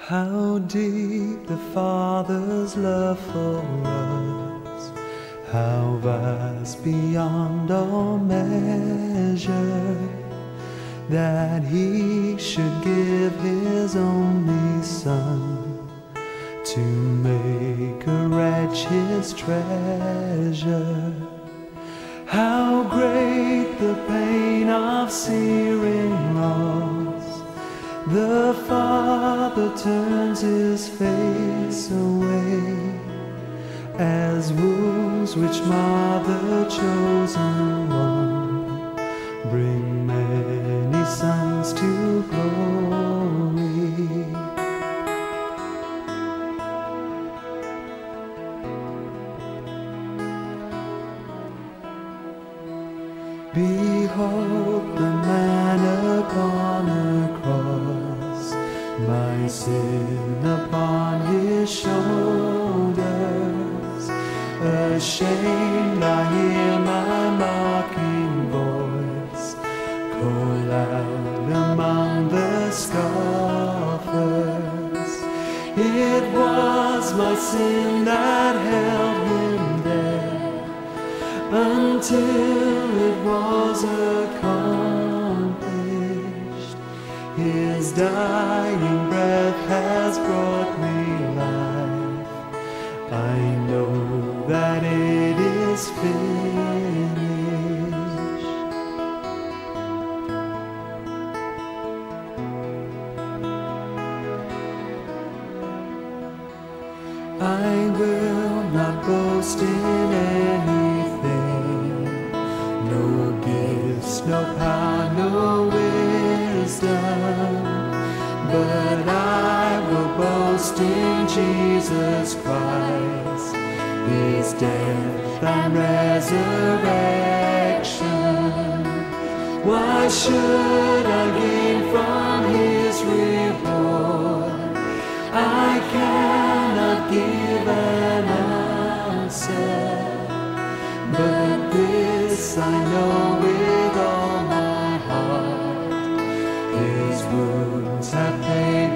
How deep the Father's love for us, how vast beyond all measure, that He should give His only Son to make a wretch His treasure. How great the pain of searing loss, the Father turns His face away, as wounds which mar the chosen one bring many sons to glory. Behold the man upon a cross, my sin upon His shoulders. Ashamed I hear my mocking voice call out among the scoffers. It was my sin that held Him there until it was accomplished. His dying breath has brought me life. I know that it is finished. I will not boast in anything, no gifts, no power, no wisdom, but I will boast in Jesus Christ, His death and resurrection. Why should I gain from His reward? I cannot give an answer, but this I know with all my heart: His wounds have paid